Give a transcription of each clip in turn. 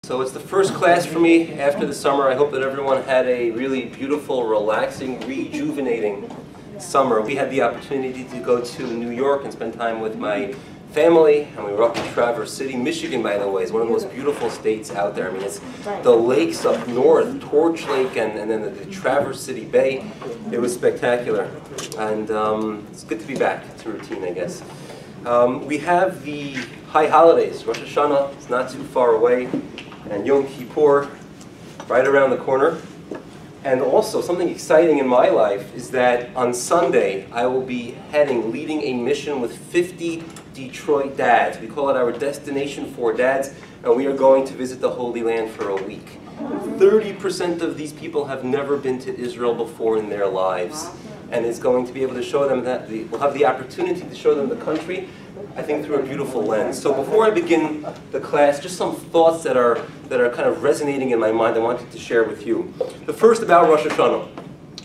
So it's the first class for me after the summer. I hope that everyone had a really beautiful, relaxing, rejuvenating summer. We had the opportunity to go to New York and spend time with my family, and we were up in Traverse City. Michigan, by the way, is one of the most beautiful states out there. I mean, it's the lakes up north, Torch Lake, and then the Traverse City Bay. It was spectacular, and it's good to be back to routine, I guess. We have the high holidays. Rosh Hashanah is not too far away, and Yom Kippur right around the corner. And also, something exciting in my life is that on Sunday, I will be leading a mission with 50 Detroit dads. We call it our Destination for Dads, and we are going to visit the Holy Land for a week. 30% of these people have never been to Israel before in their lives, and it's going to be able to show them that we'll have the opportunity to show them the country, I think, through a beautiful lens. So before I begin the class, just some thoughts that are kind of resonating in my mind I wanted to share with you. The first about Rosh Hashanah.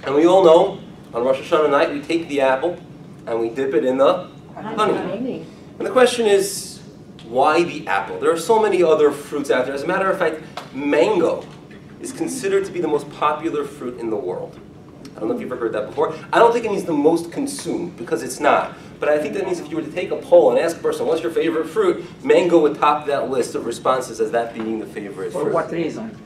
And we all know, on Rosh Hashanah night, we take the apple and we dip it in the honey. And the question is, why the apple? There are so many other fruits out there. As a matter of fact, mango is considered to be the most popular fruit in the world. I don't know if you've ever heard that before. I don't think it means the most consumed, because it's not. But I think that means if you were to take a poll and ask a person, what's your favorite fruit? Mango would top that list of responses as that being the favorite fruit. For what reason?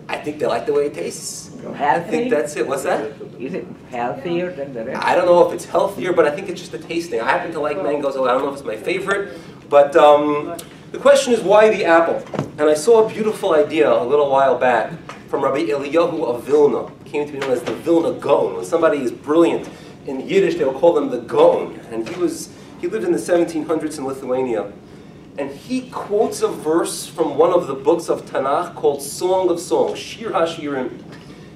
I think they like the way it tastes. Healthy? I think that's it. What's that? Is it healthier than the rest? I don't know if it's healthier, but I think it's just a taste thing. I happen to like mangoes. I don't know if it's my favorite. But the question is, why the apple? And I saw a beautiful idea a little while back from Rabbi Eliyahu of Vilna. It came to be known as the Vilna Gaon. When somebody is brilliant in Yiddish, they will call them the Gaon. And he lived in the 1700s in Lithuania. And he quotes a verse from one of the books of Tanakh called Song of Songs, Shir HaShirim.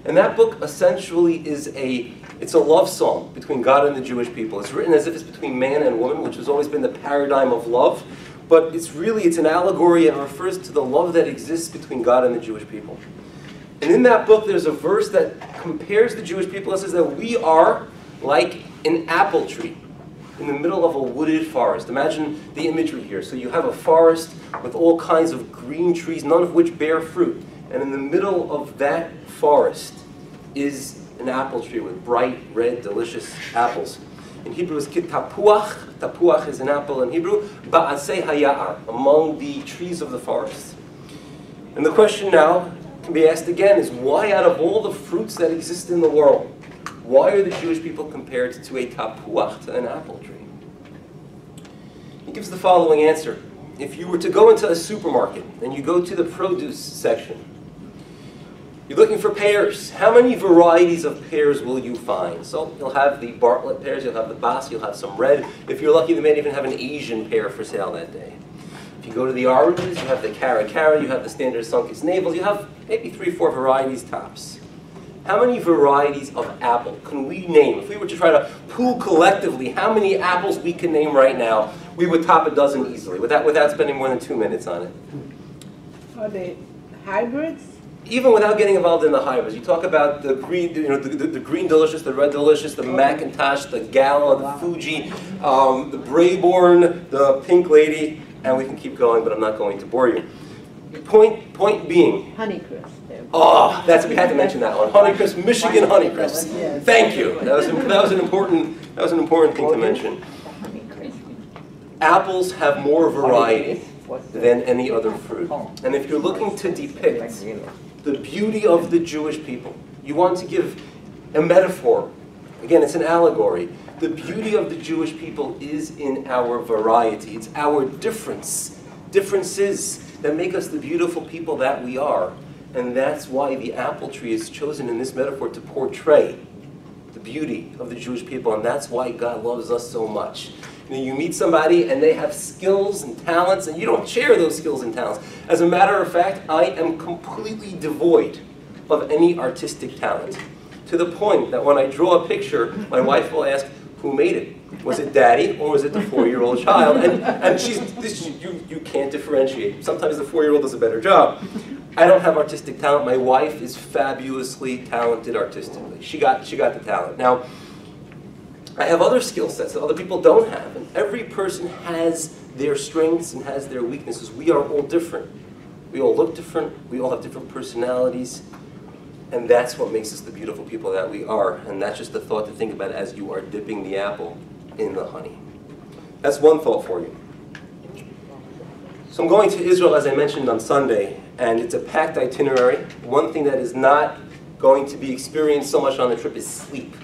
And that book essentially is it's a love song between God and the Jewish people. It's written as if it's between man and woman, which has always been the paradigm of love. But it's an allegory and refers to the love that exists between God and the Jewish people. And in that book, there's a verse that compares the Jewish people and says that we are like an apple tree in the middle of a wooded forest. Imagine the imagery here. So you have a forest with all kinds of green trees, none of which bear fruit. And in the middle of that forest is an apple tree with bright, red, delicious apples. In Hebrew, it's kit tapuach. Tapuach is an apple in Hebrew. Ba'asei haya'ar, among the trees of the forest. And the question now can be asked again is, why out of all the fruits that exist in the world, why are the Jewish people compared to a tapuach, to an apple tree? He gives the following answer. If you were to go into a supermarket and you go to the produce section, you're looking for pears. How many varieties of pears will you find? So you'll have the Bartlett pears, you'll have the Bas, you'll have some red. If you're lucky, they may even have an Asian pear for sale that day. If you go to the oranges, you have the Cara, you have the standard Sunkist Navels, you have maybe 3 or 4 varieties tops. How many varieties of apple can we name? If we were to try to pool collectively how many apples we can name right now, we would top a dozen easily, without spending more than 2 minutes on it. Are they hybrids? Even without getting involved in the hybrids, you talk about the green, the green delicious, the red delicious, the Macintosh, the Gala, the Fuji, the Brayborn, the Pink Lady, and we can keep going, but I'm not going to bore you. Point being, Honeycrisp. oh, we had to mention that one. Honeycrisp, Michigan Honeycrisp. Thank you. That was an important thing to mention. Apples have more variety than any other fruit. And if you're looking to depict the beauty of the Jewish people, you want to give a metaphor. Again, it's an allegory. The beauty of the Jewish people is in our variety. It's our differences that make us the beautiful people that we are. And that's why the apple tree is chosen in this metaphor to portray the beauty of the Jewish people. And that's why God loves us so much. You meet somebody and they have skills and talents, and you don't share those skills and talents. As a matter of fact, I am completely devoid of any artistic talent, to the point that when I draw a picture, my wife will ask, who made it? Was it daddy or was it the 4-year-old child? And you can't differentiate. Sometimes the 4-year-old does a better job. I don't have artistic talent. My wife is fabulously talented artistically. She got the talent. Now, I have other skill sets that other people don't have. And every person has their strengths and has their weaknesses. We are all different. We all look different. We all have different personalities. And that's what makes us the beautiful people that we are. And that's just a thought to think about as you are dipping the apple in the honey. That's one thought for you. So I'm going to Israel, as I mentioned, on Sunday, and it's a packed itinerary. One thing that is not going to be experienced so much on the trip is sleep.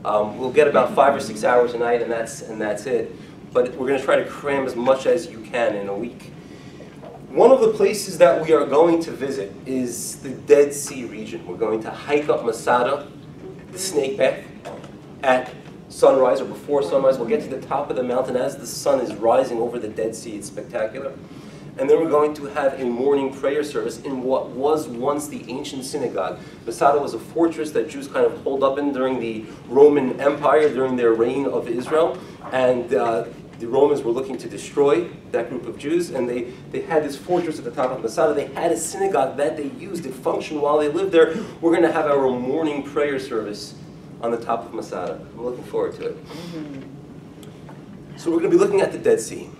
We'll get about 5 or 6 hours a night, and that's it. But we're going to try to cram as much as you can in a week. One of the places that we are going to visit is the Dead Sea region. We're going to hike up Masada, the snake path, at sunrise or before sunrise. We'll get to the top of the mountain as the sun is rising over the Dead Sea. It's spectacular. And then we're going to have a morning prayer service in what was once the ancient synagogue. Masada was a fortress that Jews kind of holed up in during the Roman Empire, during their reign of Israel. And the Romans were looking to destroy that group of Jews, and they had this fortress at the top of Masada. They had a synagogue that they used. It functioned while they lived there. We're going to have our morning prayer service on the top of Masada. I'm looking forward to it. So we're going to be looking at the Dead Sea.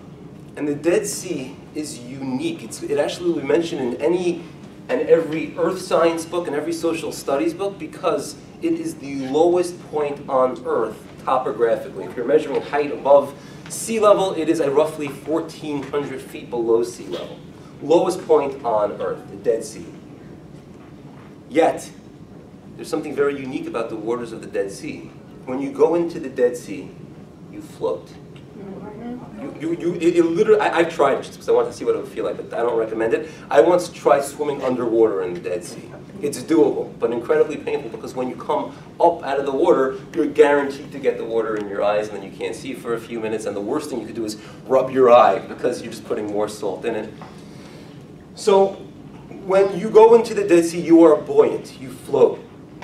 And the Dead Sea is unique. It actually will be mentioned in any and every earth science book and every social studies book because it is the lowest point on Earth topographically. If you're measuring height above sea level, it is at roughly 1,400 feet below sea level. Lowest point on Earth, the Dead Sea. Yet, there's something very unique about the waters of the Dead Sea. When you go into the Dead Sea, you float. It literally, I've tried it just because I wanted to see what it would feel like, but I don't recommend it. I once tried swimming underwater in the Dead Sea. It's doable, but incredibly painful because when you come up out of the water, you're guaranteed to get the water in your eyes and then you can't see for a few minutes, and the worst thing you could do is rub your eye because you're just putting more salt in it. So when you go into the Dead Sea, you are buoyant, you float.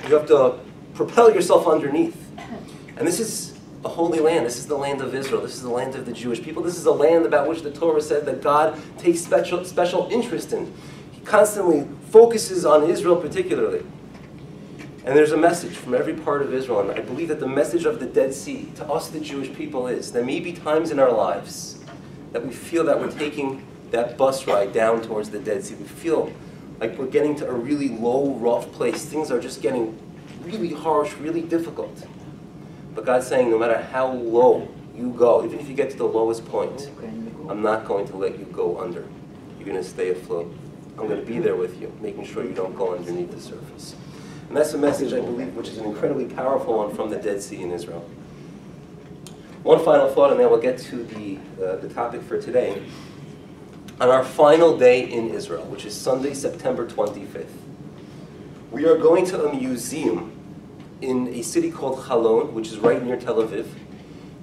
You have to propel yourself underneath. And this is a holy land. This is the land of Israel. This is the land of the Jewish people. This is a land about which the Torah said that God takes special interest in. He constantly focuses on Israel particularly. And there's a message from every part of Israel. And I believe that the message of the Dead Sea to us, the Jewish people, is there may be times in our lives that we feel that we're taking that bus ride down towards the Dead Sea. We feel like we're getting to a really low, rough place. Things are just getting really harsh, really difficult. But God's saying, no matter how low you go, even if you get to the lowest point, I'm not going to let you go under. You're going to stay afloat. I'm going to be there with you, making sure you don't go underneath the surface. And that's a message, I believe, which is an incredibly powerful one from the Dead Sea in Israel. One final thought, and then we'll get to the topic for today. On our final day in Israel, which is Sunday, September 25th, we are going to a museum in a city called Chalon, which is right near Tel Aviv.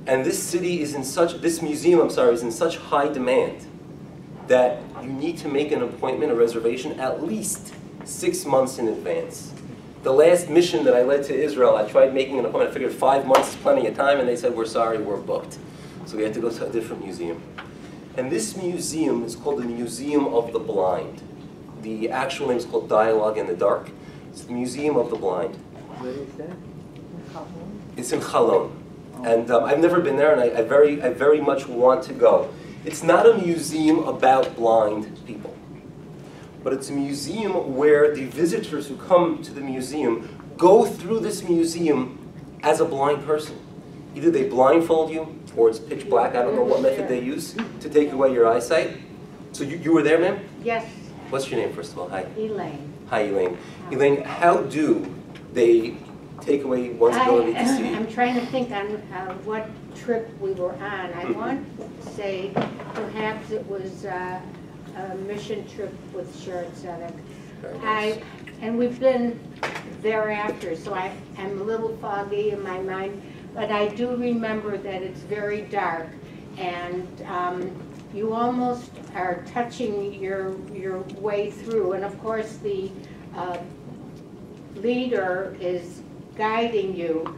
And this museum is in such high demand that you need to make an appointment, a reservation, at least 6 months in advance. The last mission that I led to Israel, I tried making an appointment. I figured 5 months is plenty of time, and they said, we're sorry, we're booked. So we had to go to a different museum. And this museum is called the Museum of the Blind. The actual name is called Dialogue in the Dark. It's the Museum of the Blind. Where is that? It's in Chalon. And I've never been there, and I very much want to go. It's not a museum about blind people, but it's a museum where the visitors who come to the museum go through this museum as a blind person. Either they blindfold you, or it's pitch black. I don't know what method they use to take away your eyesight. So you were there, ma'am? Yes. What's your name, first of all? Hi. Elaine. Hi, Elaine. Elaine, how do they take away one's ability to see? I'm trying to think on what trip we were on. I want to say perhaps it was a mission trip with Sharon Sedek. Nice. And we've been thereafter, so I'm a little foggy in my mind, but I do remember that it's very dark, and you almost are touching your way through, and of course the leader is guiding you,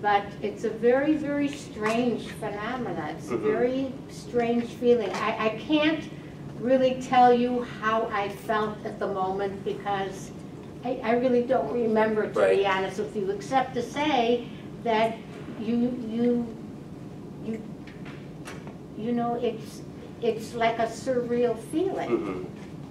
but it's a very, very strange phenomena. It's a very strange feeling. I can't really tell you how I felt at the moment because I really don't remember, to be honest with you, except to say that you know, it's like a surreal feeling.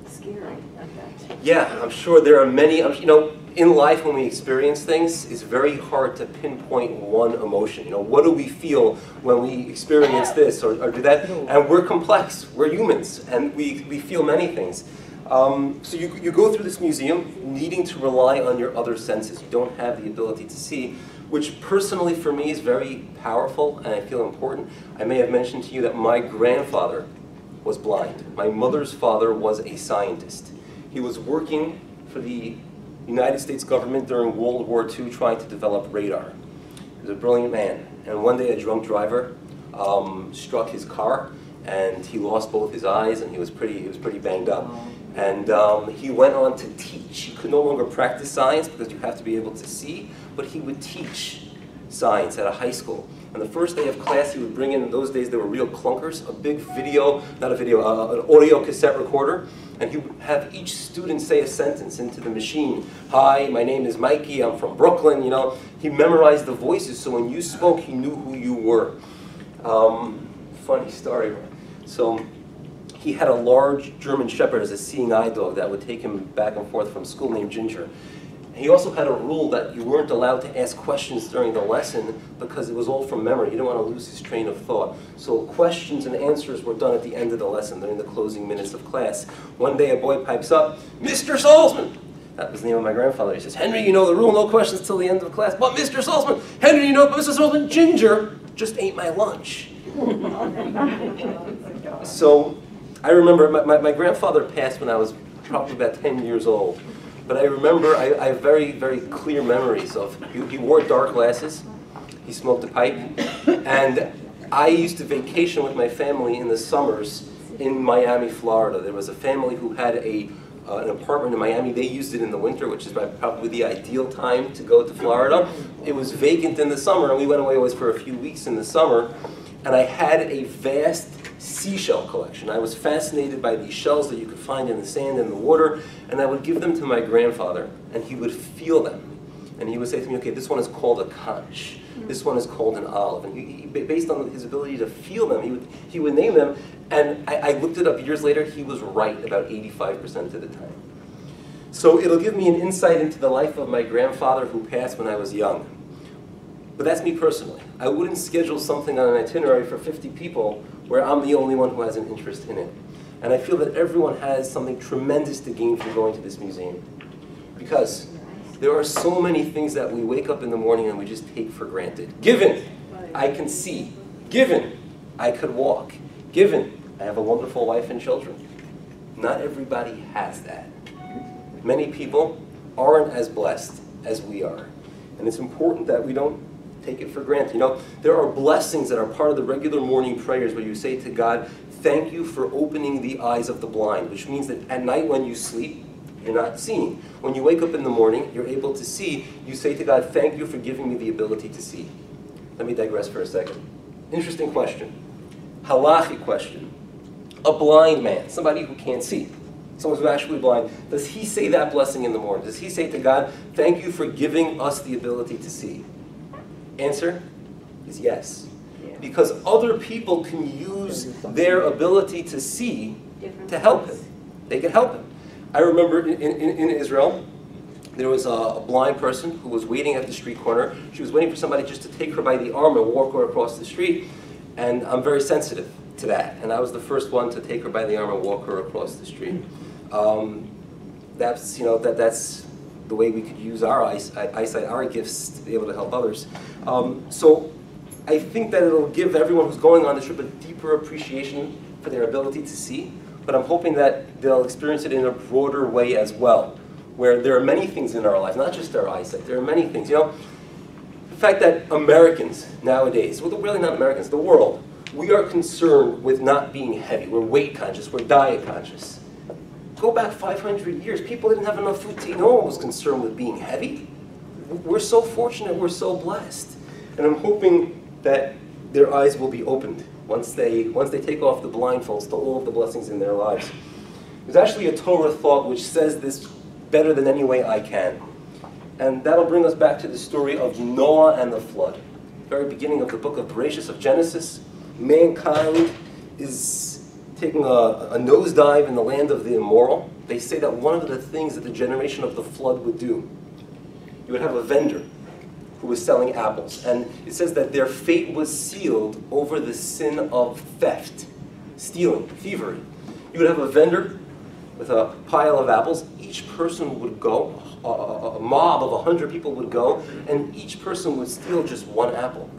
scary, I bet. Yeah, I'm sure there are many, you know, in life when we experience things, it's very hard to pinpoint one emotion. You know, what do we feel when we experience this or do that? And we're complex, we're humans, and we feel many things. So you go through this museum needing to rely on your other senses. You don't have the ability to see, which personally for me is very powerful and I feel important. I may have mentioned to you that my grandfather was blind. My mother's father was a scientist. He was working for the United States government during World War II trying to develop radar. He was a brilliant man. And one day a drunk driver struck his car and he lost both his eyes and he was pretty banged up. And he went on to teach. He could no longer practice science because you have to be able to see, but he would teach science at a high school. And the first day of class, he would bring in those days there were real clunkers, a big video, not a video, an audio cassette recorder, and he would have each student say a sentence into the machine. Hi, my name is Mikey, I'm from Brooklyn, you know. He memorized the voices, so when you spoke, he knew who you were. Funny story. So he had a large German Shepherd as a seeing eye dog that would take him back and forth from school named Ginger. He also had a rule that you weren't allowed to ask questions during the lesson because it was all from memory. You didn't want to lose his train of thought. So questions and answers were done at the end of the lesson during the closing minutes of class. One day a boy pipes up, "Mr. Salzman!" That was the name of my grandfather. He says, "Henry, you know the rule, no questions till the end of class." "But Mr. Salzman, Henry, you know, but Mr. Salzman, Ginger just ate my lunch." So I remember my grandfather passed when I was probably about 10 years old. But I remember, I have very, very clear memories of, he wore dark glasses, he smoked a pipe, and I used to vacation with my family in the summers in Miami, Florida. There was a family who had an apartment in Miami. They used it in the winter, which is probably the ideal time to go to Florida. It was vacant in the summer, and we went away always for a few weeks in the summer, and I had a vast seashell collection. I was fascinated by these shells that you could find in the sand and the water, and I would give them to my grandfather, and he would feel them. And he would say to me, "Okay, this one is called a conch. This one is called an olive." And he based on his ability to feel them, he would name them, and I looked it up years later, he was right about 85% of the time. So it'll give me an insight into the life of my grandfather who passed when I was young. But that's me personally. I wouldn't schedule something on an itinerary for 50 people where I'm the only one who has an interest in it. And I feel that everyone has something tremendous to gain from going to this museum. Because there are so many things that we wake up in the morning and we just take for granted. Given I can see, given I could walk, given I have a wonderful wife and children. Not everybody has that. Many people aren't as blessed as we are. And it's important that we don't take it for granted. You know, there are blessings that are part of the regular morning prayers where you say to God, "Thank you for opening the eyes of the blind," which means that at night when you sleep, you're not seeing. When you wake up in the morning, you're able to see. You say to God, "Thank you for giving me the ability to see." Let me digress for a second. Interesting question. Halachic question. A blind man, somebody who can't see, someone who's actually blind, does he say that blessing in the morning? Does he say to God, "Thank you for giving us the ability to see"? Answer is yes. Because other people can use their ability to see to help him. They can help him. I remember in Israel, there was a blind person who was waiting at the street corner. She was waiting for somebody just to take her by the arm and walk her across the street. And I'm very sensitive to that. And I was the first one to take her by the arm and walk her across the street. That's, you know, that's the way we could use our eyesight, our gifts to be able to help others. So I think that it'll give everyone who's going on this trip a deeper appreciation for their ability to see, but I'm hoping that they'll experience it in a broader way as well, where there are many things in our life, not just our eyesight, there are many things. You know, the fact that Americans nowadays, well, really not Americans, the world, we are concerned with not being heavy. We're weight conscious, we're diet conscious. Go back 500 years, people didn't have enough food to eat. No one was concerned with being heavy. We're so fortunate, we're so blessed. And I'm hoping that their eyes will be opened once they take off the blindfolds to all of the blessings in their lives. There's actually a Torah thought which says this better than any way I can. And that'll bring us back to the story of Noah and the flood. Very beginning of the book of Bereshit, of Genesis. Mankind is taking a nosedive in the land of the immoral, they say that one of the things that the generation of the flood would do, you would have a vendor who was selling apples. And it says that their fate was sealed over the sin of theft, stealing, thievery. You would have a vendor with a pile of apples. Each person would go, a mob of 100 people would go, and each person would steal just one apple.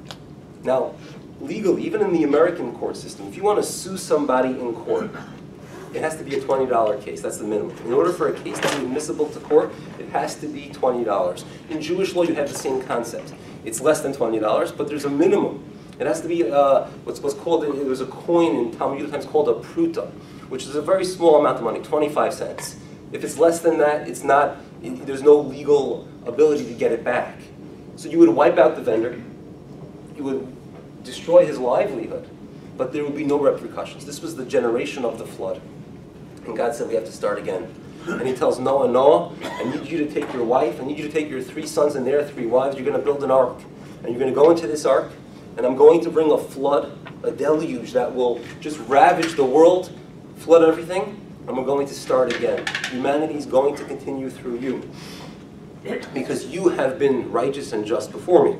Now, legally, even in the American court system, if you want to sue somebody in court, it has to be a $20 case. That's the minimum. In order for a case to be admissible to court, it has to be $20. In Jewish law, you have the same concept. It's less than $20, but there's a minimum. It has to be what's called, it was a coin in Talmud times called a pruta, which is a very small amount of money, 25 cents. If it's less than that, it's not, there's no legal ability to get it back. So you would wipe out the vendor, you would destroy his livelihood, but there would be no repercussions. This was the generation of the flood. And God said we have to start again. And he tells Noah, Noah, I need you to take your wife, I need you to take your 3 sons and their 3 wives, you're going to build an ark. And you're going to go into this ark, and I'm going to bring a flood, a deluge that will just ravage the world, flood everything, and we're going to start again. Humanity is going to continue through you, because you have been righteous and just before me.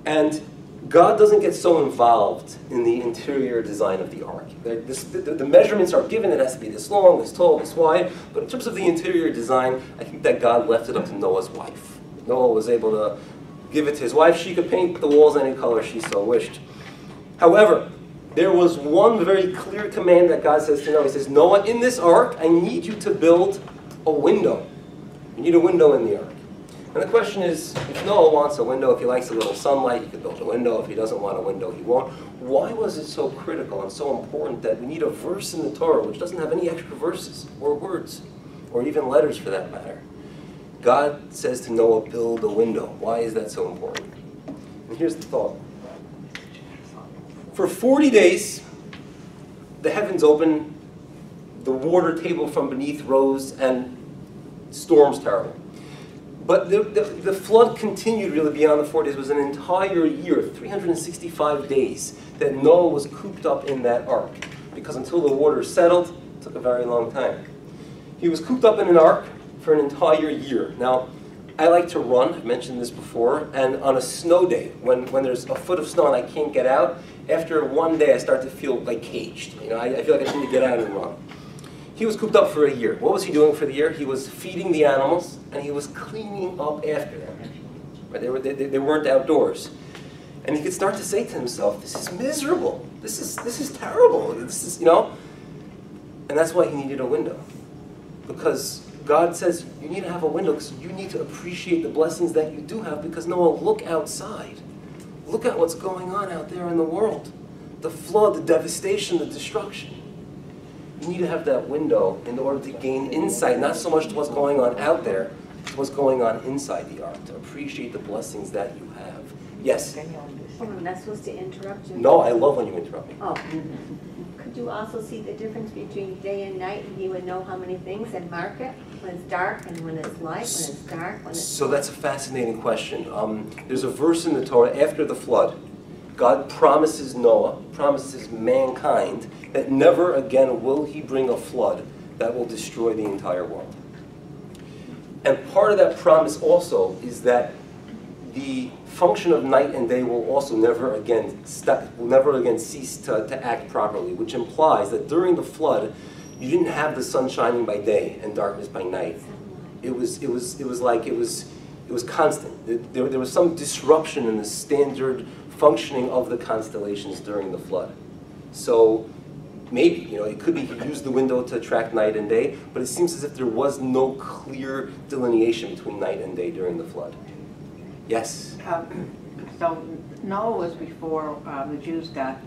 And God doesn't get so involved in the interior design of the ark. The measurements are given, it has to be this long, this tall, this wide, but in terms of the interior design, I think that God left it up to Noah's wife. Noah was able to give it to his wife. She could paint the walls any color she so wished. However, there was one very clear command that God says to Noah. He says, Noah, in this ark, I need you to build a window. You need a window in the ark. And the question is, if Noah wants a window, if he likes a little sunlight, he could build a window. If he doesn't want a window, he won't. Why was it so critical and so important that we need a verse in the Torah which doesn't have any extra verses or words or even letters for that matter? God says to Noah, build a window. Why is that so important? And here's the thought. For 40 days, the heavens opened, the water table from beneath rose, and storms terrible. But the flood continued really beyond the 40 days. It was an entire year, 365 days, that Noah was cooped up in that ark. Because until the water settled, it took a very long time. He was cooped up in an ark for an entire year. Now, I like to run, I've mentioned this before, and on a snow day, when there's a foot of snow and I can't get out, after one day I start to feel like caged. You know, I feel like I need to get out and run. He was cooped up for a year. What was he doing for the year? He was feeding the animals, and he was cleaning up after them. Right? They weren't outdoors. And he could start to say to himself, this is miserable. This is terrible. This is, you know. And that's why he needed a window. Because God says you need to have a window because you need to appreciate the blessings that you do have, because Noah, look outside. Look at what's going on out there in the world. The flood, the devastation, the destruction. You need to have that window in order to gain insight, not so much to what's going on out there, to what's going on inside the ark, to appreciate the blessings that you have. Yes? Oh, I'm not supposed to interrupt you. No, I love when you interrupt me. Oh. Could you also see the difference between day and night, and you would know how many things and mark it when it's dark and when it's light, when it's dark, when it's So that's a fascinating question. There's a verse in the Torah after the flood. God promises Noah, promises mankind, that never again will he bring a flood that will destroy the entire world. And part of that promise also is that the function of night and day will also never again cease to act properly, which implies that during the flood, you didn't have the sun shining by day and darkness by night. It was constant. There was some disruption in the standard functioning of the constellations during the flood. So maybe, you know, it could be he used the window to track night and day, but it seems as if there was no clear delineation between night and day during the flood. Yes? So Noah was before the Jews got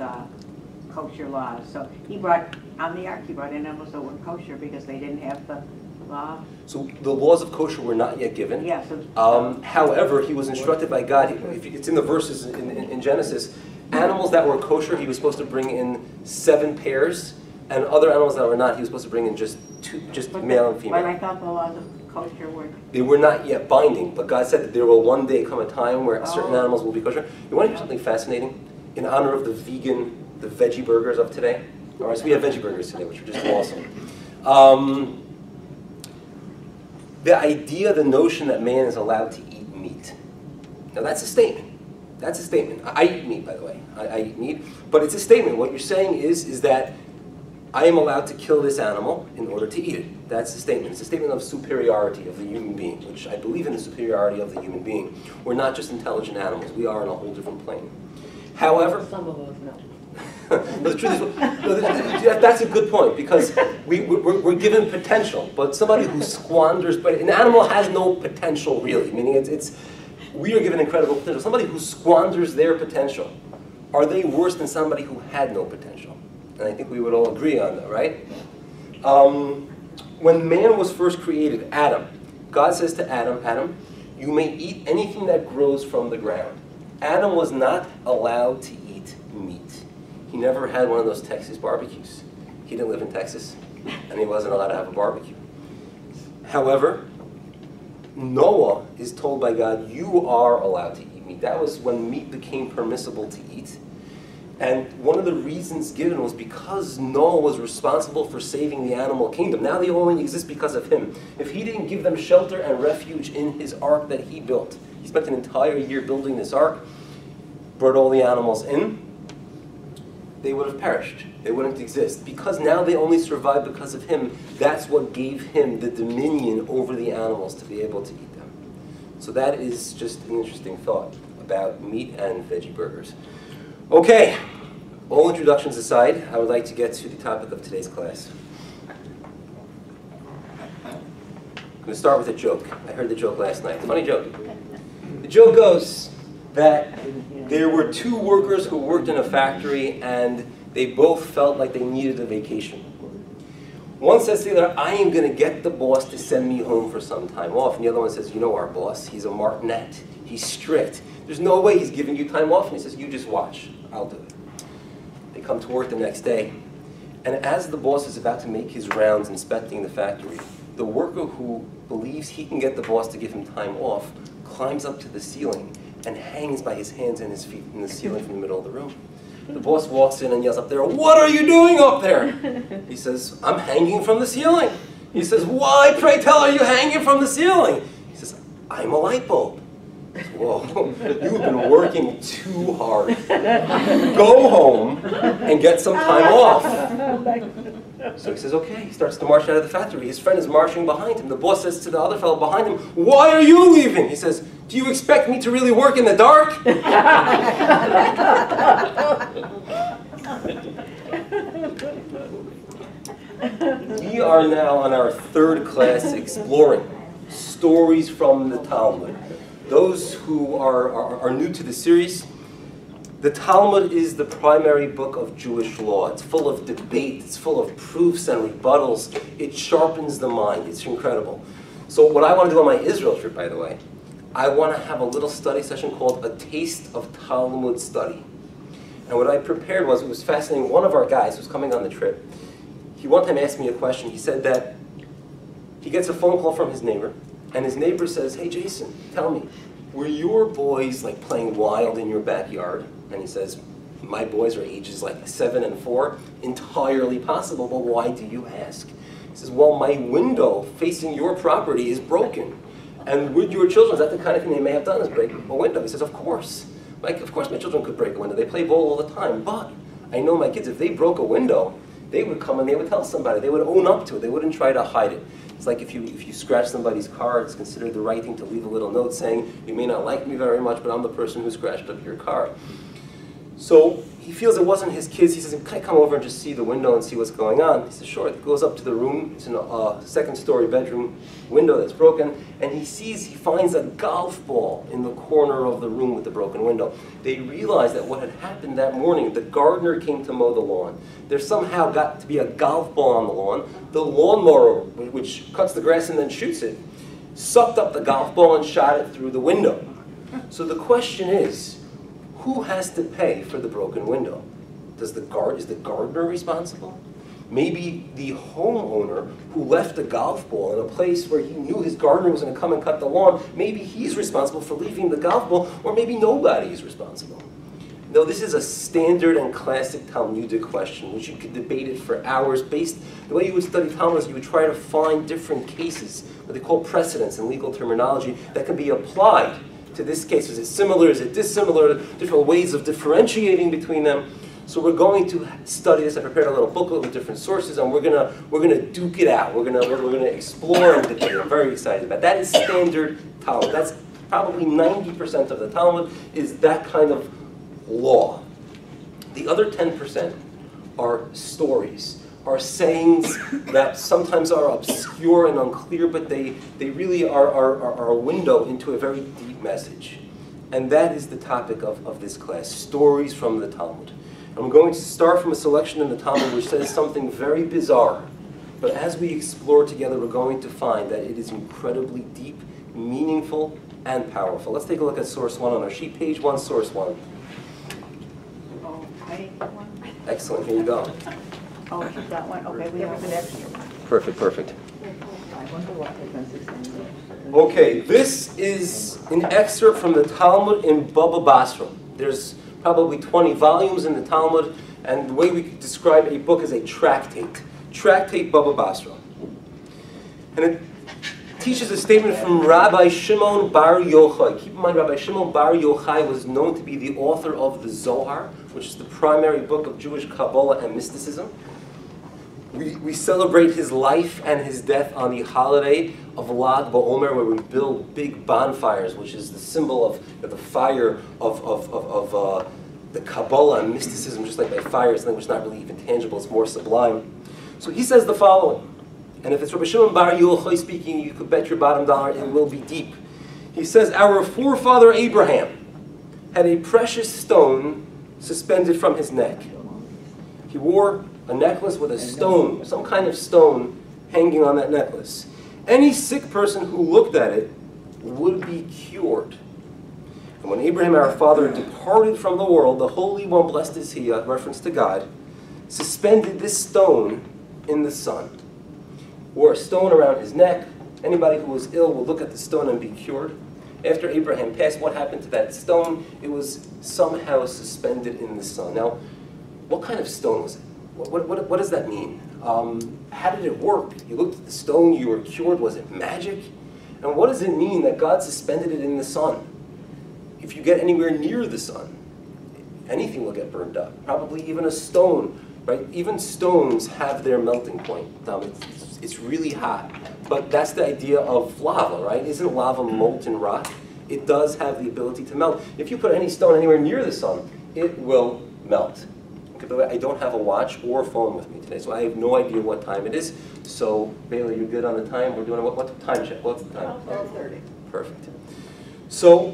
kosher laws. So he brought, on the ark, he brought animals that were kosher because they didn't have the law. So the laws of kosher were not yet given. Yeah, so, however, he was instructed by God, it's in the verses in Genesis, animals that were kosher, he was supposed to bring in 7 pairs, and other animals that were not, he was supposed to bring in just male and female. But I thought the laws of kosher were... They were not yet binding, but God said that there will one day come a time where certain animals will be kosher. You want to hear something fascinating? In honor of the veggie burgers of today, All right, so we have veggie burgers today, which are just awesome. The idea, the notion that man is allowed to eat meat. Now that's a statement. That's a statement. I eat meat, by the way. I eat meat, but it's a statement. What you're saying is that I am allowed to kill this animal in order to eat it. That's a statement. It's a statement of superiority of the human being, which I believe in the superiority of the human being. We're not just intelligent animals. We are on a whole different plane. However, Some of us know. the truth is, that's a good point, because we're given potential, but somebody who squanders, but an animal has no potential really, meaning we are given incredible potential. Somebody who squanders their potential, are they worse than somebody who had no potential? And I think we would all agree on that, right? When man was first created, Adam, God says to Adam, Adam, you may eat anything that grows from the ground. Adam was not allowed to eat meat. He never had one of those Texas barbecues. He didn't live in Texas, and he wasn't allowed to have a barbecue. However, Noah is told by God, you are allowed to eat meat. That was when meat became permissible to eat. And one of the reasons given was because Noah was responsible for saving the animal kingdom. Now they only exist because of him. If he didn't give them shelter and refuge in his ark that he built, he spent an entire year building this ark, brought all the animals in, they would have perished. They wouldn't exist. Because now they only survive because of him, that's what gave him the dominion over the animals to be able to eat them. So that is just an interesting thought about meat and veggie burgers. Okay, all introductions aside, I would like to get to the topic of today's class. I'm going to start with a joke. I heard the joke last night. Funny joke. The joke goes that there were two workers who worked in a factory and they both felt like they needed a vacation. One says to the other, I am going to get the boss to send me home for some time off. And the other one says, you know our boss, he's a martinet. He's strict. There's no way he's giving you time off. And he says, you just watch. I'll do it. They come to work the next day. And as the boss is about to make his rounds inspecting the factory, the worker who believes he can get the boss to give him time off climbs up to the ceiling and hangs by his hands and his feet in the ceiling from the middle of the room. The boss walks in and yells up there, what are you doing up there? He says, I'm hanging from the ceiling. He says, why, pray tell, are you hanging from the ceiling? He says, I'm a light bulb. Whoa, you've been working too hard. Go home and get some time off. So he says, okay. He starts to march out of the factory. His friend is marching behind him. The boss says to the other fellow behind him, why are you leaving? He says, do you expect me to really work in the dark? We are now on our third class exploring stories from the Talmud. Those who are new to the series, the Talmud is the primary book of Jewish law. It's full of debate, it's full of proofs and rebuttals. It sharpens the mind, it's incredible. So what I want to do on my Israel trip, by the way, I want to have a little study session called A Taste of Talmud Study. And what I prepared was, it was fascinating, one of our guys who's coming on the trip, he one time asked me a question. He said that he gets a phone call from his neighbor, and his neighbor says, hey Jason, tell me, were your boys like playing wild in your backyard? And he says, my boys are ages like 7 and 4. Entirely possible, but why do you ask? He says, well, my window facing your property is broken. And with your children, is that the kind of thing they may have done, is break a window? He says, of course. Like, of course my children could break a window. They play ball all the time. But I know my kids, if they broke a window, they would come and they would tell somebody. They would own up to it. They wouldn't try to hide it. It's like if you scratch somebody's car, it's considered the right thing to leave a little note saying, you may not like me very much, but I'm the person who scratched up your car. So he feels it wasn't his kids. He says, can I come over and just see the window and see what's going on? He says, sure. He goes up to the room. It's a second-story bedroom window that's broken. And he finds a golf ball in the corner of the room with the broken window. They realize that what had happened that morning, the gardener came to mow the lawn. There somehow got to be a golf ball on the lawn. The lawnmower, which cuts the grass and then shoots it, sucked up the golf ball and shot it through the window. So the question is, who has to pay for the broken window? Is the gardener responsible? Maybe the homeowner who left a golf ball in a place where he knew his gardener was going to come and cut the lawn, maybe he's responsible for leaving the golf ball, or maybe nobody is responsible. No, this is a standard and classic Talmudic question, which you could debate it for hours. Based the way you would study Talmud is you would try to find different cases, what they call precedents in legal terminology, that can be applied to this case. Is it similar? Is it dissimilar? Different ways of differentiating between them. So we're going to study this. I prepared a little booklet with different sources, and we're gonna duke it out. We're gonna explore and debate. I'm very excited about that. Is standard Talmud. That's probably 90% of the Talmud is that kind of law. The other 10% are stories, are sayings that sometimes are obscure and unclear, but they really are a window into a very deep message. And that is the topic of this class, stories from the Talmud. And we're going to start from a selection in the Talmud which says something very bizarre. But as we explore together, we're going to find that it is incredibly deep, meaningful, and powerful. Let's take a look at source 1 on our sheet, page 1, source 1. Excellent, here you go. Oh, she's got one. Okay, we have an extra. Perfect, perfect. I wonder what difference is in there. Okay, this is an excerpt from the Talmud in Baba Basra. There's probably 20 volumes in the Talmud, and the way we could describe a book is a tractate. Tractate Baba Basra. And it teaches a statement from Rabbi Shimon Bar Yochai. Keep in mind, Rabbi Shimon Bar Yochai was known to be the author of the Zohar, which is the primary book of Jewish Kabbalah and mysticism. We celebrate his life and his death on the holiday of Lag BaOmer, where we build big bonfires, which is the symbol of the fire of the Kabbalah and mysticism. Just like by fire, it's something which is not really even tangible, it's more sublime. So he says the following, and if it's Rabbi Shimon Bar Yochai speaking, you could bet your bottom dollar it will be deep. He says, our forefather Abraham had a precious stone suspended from his neck. He wore a necklace with a stone, some kind of stone, hanging on that necklace. Any sick person who looked at it would be cured. And when Abraham, our father, departed from the world, the Holy One, blessed is He, a reference to God, suspended this stone in the sun. Wore a stone around his neck. Anybody who was ill would look at the stone and be cured. After Abraham passed, what happened to that stone? It was somehow suspended in the sun. Now, what kind of stone was it? What does that mean? How did it work? You looked at the stone, you were cured. Was it magic? And what does it mean that God suspended it in the sun? If you get anywhere near the sun, anything will get burned up. Probably even a stone, right? Even stones have their melting point. It's really hot. But that's the idea of lava, right? Isn't lava molten rock? It does have the ability to melt. If you put any stone anywhere near the sun, it will melt. Okay, by the way, I don't have a watch or a phone with me today, so I have no idea what time it is. So, Bailey, you're good on the time? We're doing what time check? What's the time? 12:30. Perfect. So,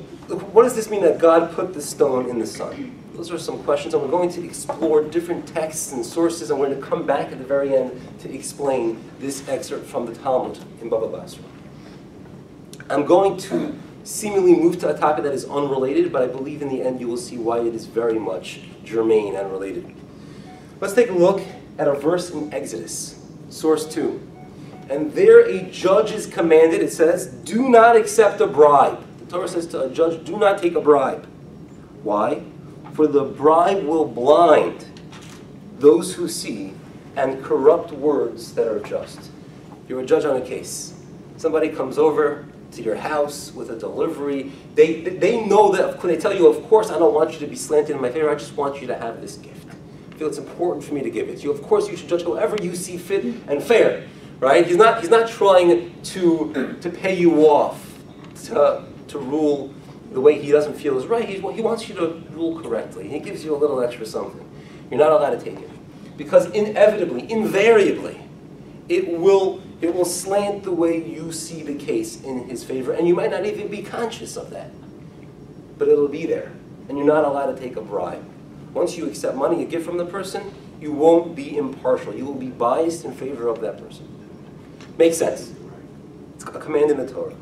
what does this mean that God put the stone in the sun? Those are some questions, and we're going to explore different texts and sources, and we're going to come back at the very end to explain this excerpt from the Talmud in Baba Basra. I'm going to seemingly move to a topic that is unrelated, but I believe in the end you will see why it is very much germane and related. Let's take a look at a verse in Exodus, source 2. And there a judge is commanded, it says, do not accept a bribe. The Torah says to a judge, do not take a bribe. Why? For the bribe will blind those who see and corrupt words that are just. You're a judge on a case. Somebody comes over to your house with a delivery. They know that, they tell you, of course, I don't want you to be slanted in my favor. I just want you to have this gift. I feel it's important for me to give it to you. Of course, you should judge however you see fit and fair. Right? He's not trying to pay you off, to rule the way he doesn't feel is right. He wants you to rule correctly. He gives you a little extra something. You're not allowed to take it. Because inevitably, invariably, it will slant the way you see the case in his favor, and you might not even be conscious of that. But it'll be there, and you're not allowed to take a bribe. Once you accept money, a gift from the person, you won't be impartial. You will be biased in favor of that person. Makes sense. It's a command in the Torah.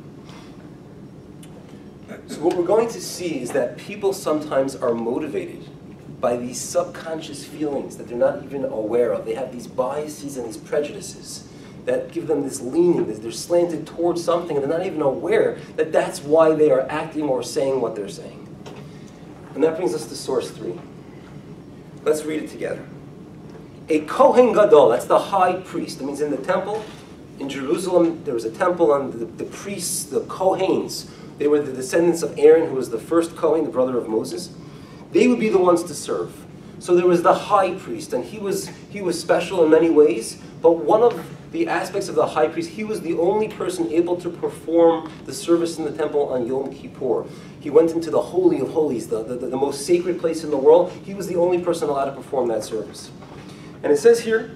So what we're going to see is that people sometimes are motivated by these subconscious feelings that they're not even aware of. They have these biases and these prejudices that give them this leaning. They're slanted towards something and they're not even aware that that's why they are acting or saying what they're saying. And that brings us to source 3. Let's read it together. A Kohen Gadol, that's the high priest. That means in the temple, in Jerusalem, there was a temple, and the priests, the Kohens, they were the descendants of Aaron, who was the first Kohen, the brother of Moses. They would be the ones to serve. So there was the high priest, and he was special in many ways, but one of the aspects of the high priest, he was the only person able to perform the service in the temple on Yom Kippur. He went into the Holy of Holies, the most sacred place in the world. He was the only person allowed to perform that service. And it says here,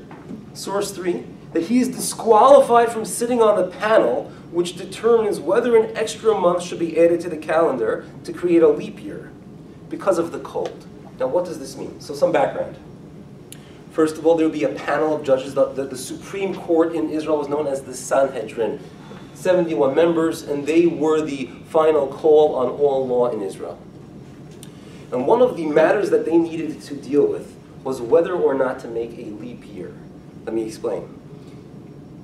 source 3, that he is disqualified from sitting on the panel which determines whether an extra month should be added to the calendar to create a leap year because of the cold. Now, what does this mean? So some background. First of all, there would be a panel of judges. The Supreme Court in Israel was known as the Sanhedrin. 71 members, and they were the final call on all law in Israel. And one of the matters that they needed to deal with was whether or not to make a leap year. Let me explain.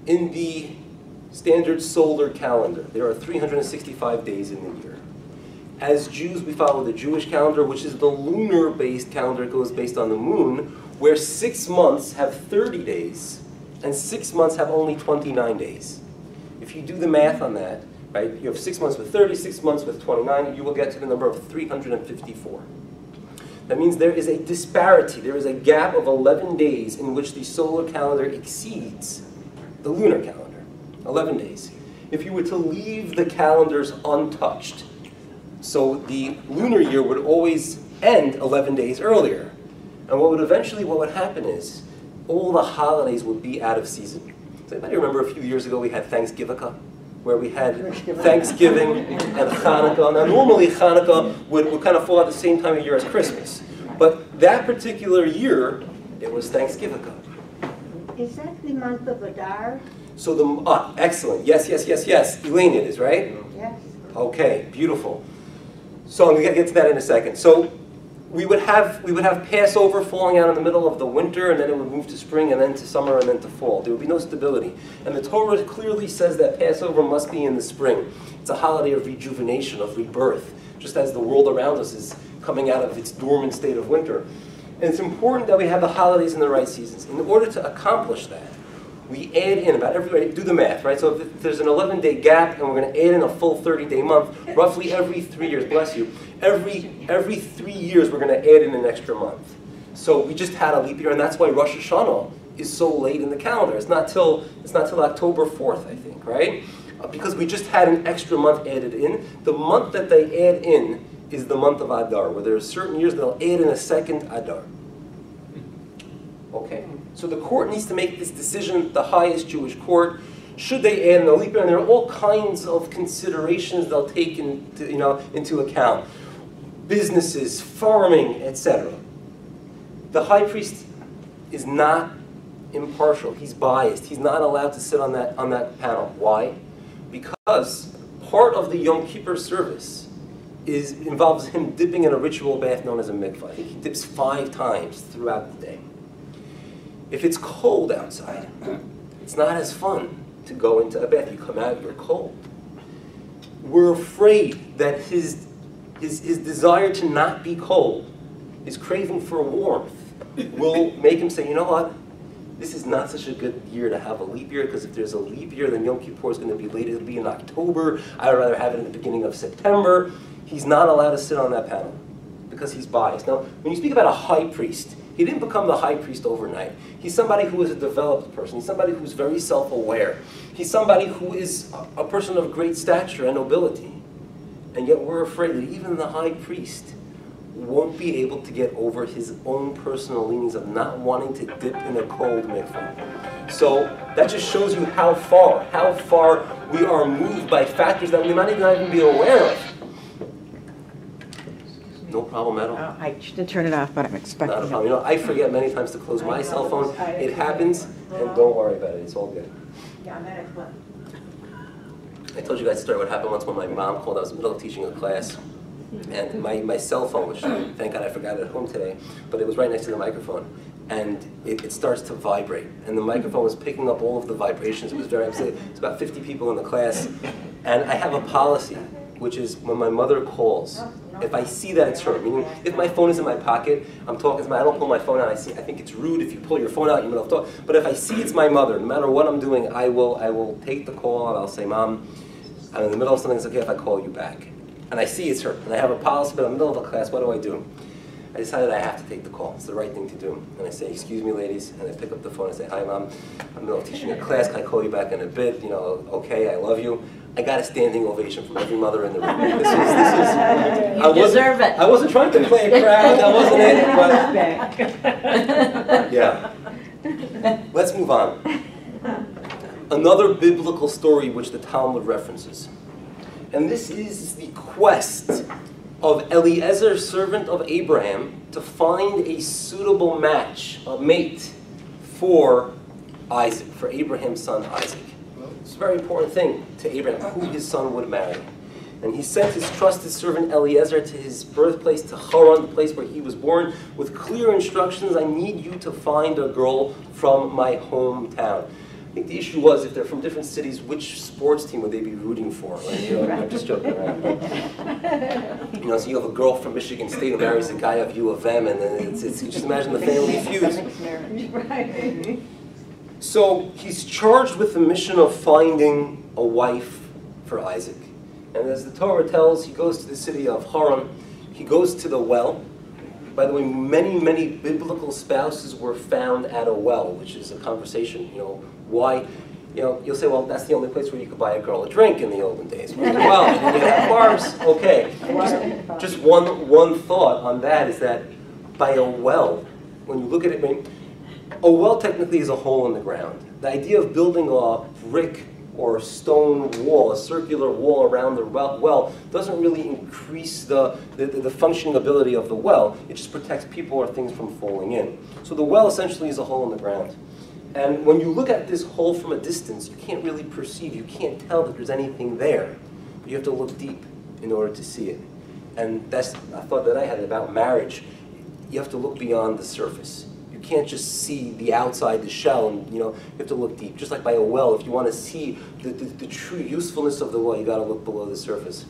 In the standard solar calendar, there are 365 days in the year. As Jews, we follow the Jewish calendar, which is the lunar-based calendar. It goes based on the moon, where 6 months have 30 days, and 6 months have only 29 days. If you do the math on that, right, you have 6 months with 30, 6 months with 29, you will get to the number of 354. That means there is a disparity, there is a gap of 11 days in which the solar calendar exceeds the lunar calendar. 11 days. If you were to leave the calendars untouched, so the lunar year would always end 11 days earlier. And what would happen is, all the holidays would be out of season. Does anybody remember a few years ago we had Thanksgiving, where we had Thanksgiving and Hanukkah? Now normally Hanukkah would kind of fall at the same time of year as Christmas. But that particular year, it was Thanksgiving. Is that the month of Adar? So excellent. Yes. Elaine, it is, right? Yes. Okay, beautiful. So I'm going to get to that in a second. So we would have Passover falling out in the middle of the winter, and then it would move to spring, and then to summer, and then to fall. There would be no stability. And the Torah clearly says that Passover must be in the spring. It's a holiday of rejuvenation, of rebirth, just as the world around us is coming out of its dormant state of winter. And it's important that we have the holidays in the right seasons. In order to accomplish that, we add in about do the math, right? So if there's an 11-day gap, and we're going to add in a full 30-day month, roughly every 3 years, bless you, every 3 years we're going to add in an extra month. So we just had a leap year, and that's why Rosh Hashanah is so late in the calendar. It's not till October 4th, I think, right? Because we just had an extra month added in. The month that they add in is the month of Adar, where there are certain years they'll add in a second Adar. Okay, so the court needs to make this decision, the highest Jewish court. Should they add in a leap year? And there are all kinds of considerations they'll take into account. Businesses, farming, etc. The high priest is not impartial. He's biased. He's not allowed to sit on that panel. Why? Because part of the Yom Kippur service involves him dipping in a ritual bath known as a mikvah. I think he dips 5 times throughout the day. If it's cold outside, it's not as fun to go into a bath. You come out, you're cold. We're afraid that his desire to not be cold, his craving for warmth, will make him say, you know what? This is not such a good year to have a leap year, because if there's a leap year, then Yom Kippur is going to be late. It'll be in October. I'd rather have it in the beginning of September. He's not allowed to sit on that panel because he's biased. Now, when you speak about a high priest, he didn't become the high priest overnight. He's somebody who is a developed person. He's somebody who's very self-aware. He's somebody who is a person of great stature and nobility. And yet we're afraid that even the high priest won't be able to get over his own personal leanings of not wanting to dip in a cold mikvah. So that just shows you how far we are moved by factors that we might not even be aware of. No problem at all. I should turn it off, but I'm expecting Not a problem. I forget many times to close my cell phone. It happens, and don't worry about it. It's all good. Yeah, I'm at it. I told you guys a story what happened once when my mom called. I was in the middle of teaching a class, and my cell phone, which thank God I forgot it at home today, but it was right next to the microphone, and it starts to vibrate, and the microphone was picking up all of the vibrations. It was it's about 50 people in the class, and I have a policy, which is when my mother calls, If I see that it's her, meaning if my phone is in my pocket, I'm talking to somebody, I don't pull my phone out, I think it's rude if you pull your phone out, you know, talk. But if I see it's my mother, no matter what I'm doing, I will take the call and I'll say, Mom, I'm in the middle of something, it's okay if I call you back. And I see it's her, and I have a policy, but I'm in the middle of a class, what do? I decided I have to take the call. It's the right thing to do. And I say, excuse me, ladies, and I pick up the phone and say, hi, Mom, I'm in the middle of teaching a class, can I call you back in a bit? You know, okay, I love you. I got a standing ovation from every mother in the room. This is You deserve it. I wasn't trying to play a crowd, that wasn't it, but yeah. Let's move on. Another biblical story which the Talmud references. And this is the quest of Eliezer, servant of Abraham, to find a suitable match, a mate, for Isaac, for Abraham's son Isaac. It's a very important thing to Abraham, who his son would marry. And he sent his trusted servant Eliezer to his birthplace, to Haran, the place where he was born, with clear instructions, I need you to find a girl from my hometown. I think the issue was, if they're from different cities, which sports team would they be rooting for? Right? You know, I'm just joking around. You know, so you have a girl from Michigan State who marries a guy of U of M, and then it's you just imagine the family feuds. So he's charged with the mission of finding a wife for Isaac. And as the Torah tells, he goes to the city of Haran. He goes to the well. By the way, many biblical spouses were found at a well, which is a conversation. You know, why? You know, you'll say, well, that's the only place where you could buy a girl a drink in the olden days. Well, and you have bars. Okay. Just one thought on that is that by a well, when you look at it, I mean, a well technically is a hole in the ground. The idea of building a brick or a stone wall, a circular wall around the well, doesn't really increase the functioning ability of the well. It just protects people or things from falling in. So the well essentially is a hole in the ground. And when you look at this hole from a distance, you can't really perceive, you can't tell that there's anything there. But you have to look deep in order to see it. And that's a thought that I had about marriage. You have to look beyond the surface. You can't just see the outside, the shell, and you have to look deep. Just like by a well, if you want to see the true usefulness of the well, you got to look below the surface.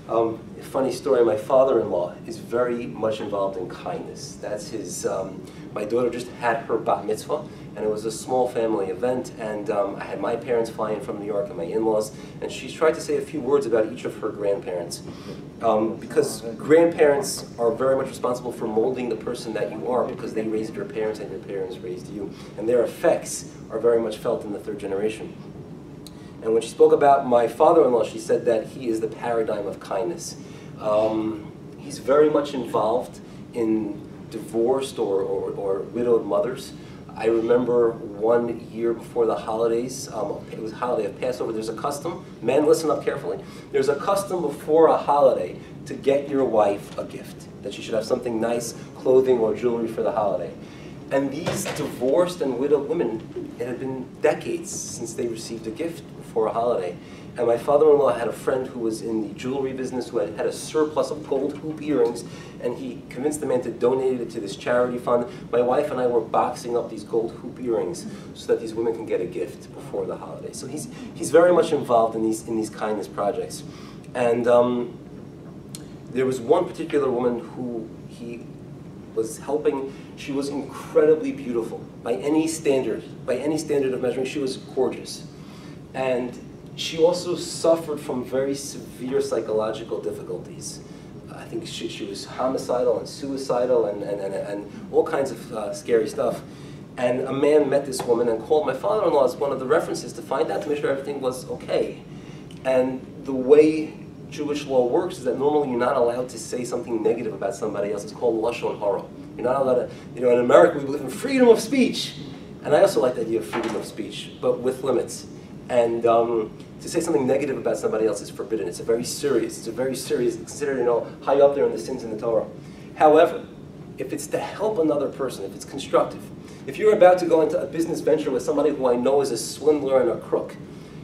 A funny story, my father-in-law is very much involved in kindness. That's his, my daughter just had her bat mitzvah, and it was a small family event, and I had my parents flying from New York and my in-laws, and she tried to say a few words about each of her grandparents. Because grandparents are very much responsible for molding the person that you are, because they raised your parents and your parents raised you, and their effects are very much felt in the third generation. And when she spoke about my father-in-law, she said that he is the paradigm of kindness. He's very much involved in divorced or widowed mothers. I remember one year before the holidays, it was a holiday of Passover, there's a custom, men listen up carefully, there's a custom before a holiday to get your wife a gift, that she should have something nice, clothing or jewelry for the holiday. And these divorced and widowed women, it had been decades since they received a gift for a holiday. And my father-in-law had a friend who was in the jewelry business who had a surplus of gold hoop earrings, and he convinced the man to donate it to this charity fund. My wife and I were boxing up these gold hoop earrings so that these women can get a gift before the holiday. So he's very much involved in these kindness projects. And there was one particular woman who he was helping. She was incredibly beautiful by any standard of measuring. She was gorgeous. And she also suffered from very severe psychological difficulties. I think she was homicidal and suicidal and all kinds of scary stuff. And a man met this woman and called my father-in-law as one of the references to find out, to make sure everything was okay. And the way Jewish law works is that normally you're not allowed to say something negative about somebody else. It's called lashon hara. You're not allowed to, in America we believe in freedom of speech. And I also like the idea of freedom of speech, but with limits. And to say something negative about somebody else is forbidden. It's very serious, it's considered, high up there in the sins in the Torah. However, if it's to help another person, if it's constructive, if you're about to go into a business venture with somebody who I know is a swindler and a crook,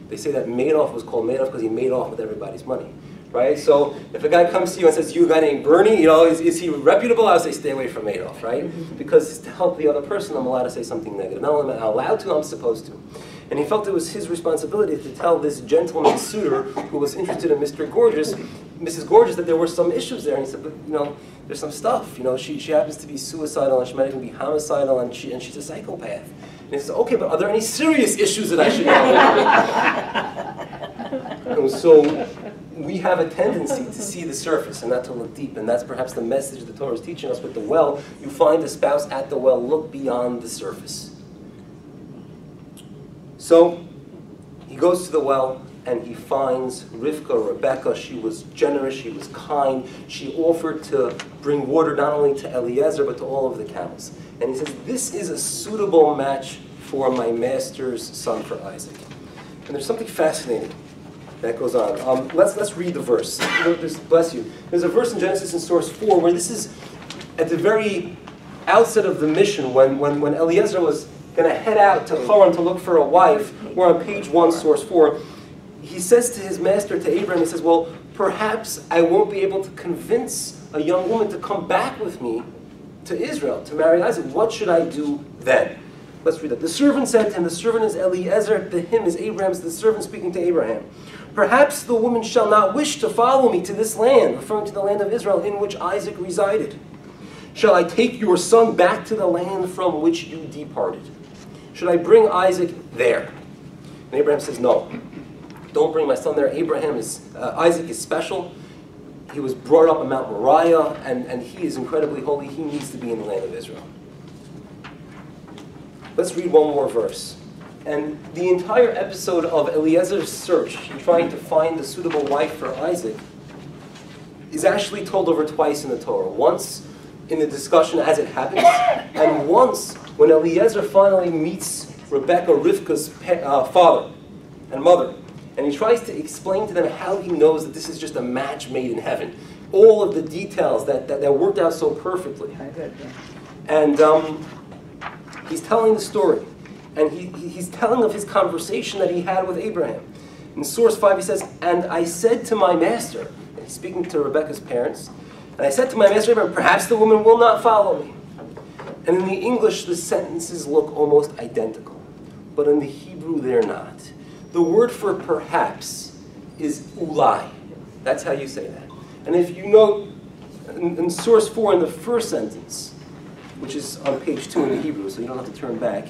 they say that Madoff was called Madoff because he made off with everybody's money, right? So if a guy comes to you and says, you a guy named Bernie, is he reputable? I would say stay away from Madoff, right? Because to help the other person, I'm allowed to say something negative. Not only am I allowed to, I'm supposed to. And he felt it was his responsibility to tell this gentleman suitor who was interested in Mrs. Gorgeous, that there were some issues there. And he said, but there's some stuff. She happens to be suicidal, and she might even be homicidal, and she's a psychopath. And he says, okay, but are there any serious issues that I should know? And so we have a tendency to see the surface and not to look deep, and that's perhaps the message the Torah is teaching us with the well. You find a spouse at the well, look beyond the surface. So he goes to the well, and he finds Rebecca. She was generous, she was kind. She offered to bring water not only to Eliezer, but to all of the camels. And he says, this is a suitable match for my master's son, for Isaac. And there's something fascinating that goes on. Let's read the verse. Bless you. There's a verse in Genesis in source 4 where this is at the very outset of the mission, when Eliezer was going to head out to Haran to look for a wife. We're on page 1, source 4. He says to his master, to Abraham, he says, well, perhaps I won't be able to convince a young woman to come back with me to Israel, to marry Isaac. What should I do then? Let's read that. The servant said to him, the servant is Eliezer, the him is Abraham's, the servant speaking to Abraham. Perhaps the woman shall not wish to follow me to this land, referring to the land of Israel in which Isaac resided. Shall I take your son back to the land from which you departed? Should I bring Isaac there? And Abraham says, no. Don't bring my son there. Isaac is special. He was brought up on Mount Moriah, and he is incredibly holy. He needs to be in the land of Israel. Let's read one more verse. And the entire episode of Eliezer's search, trying to find a suitable wife for Isaac, is actually told over twice in the Torah. Once in the discussion as it happens, and once when Eliezer finally meets Rebecca, Rivka's father and mother. And he tries to explain to them how he knows that this is just a match made in heaven. All of the details that worked out so perfectly. And he's telling the story. And he's telling of his conversation that he had with Abraham. In source 5 he says, and I said to my master, and he's speaking to Rebecca's parents, and I said to my master Abraham, perhaps the woman will not follow me. And in the English the sentences look almost identical. But in the Hebrew they're not. The word for perhaps is ulai. That's how you say that. And if you note in source 4 in the first sentence, which is on page 2 in the Hebrew, so you don't have to turn back,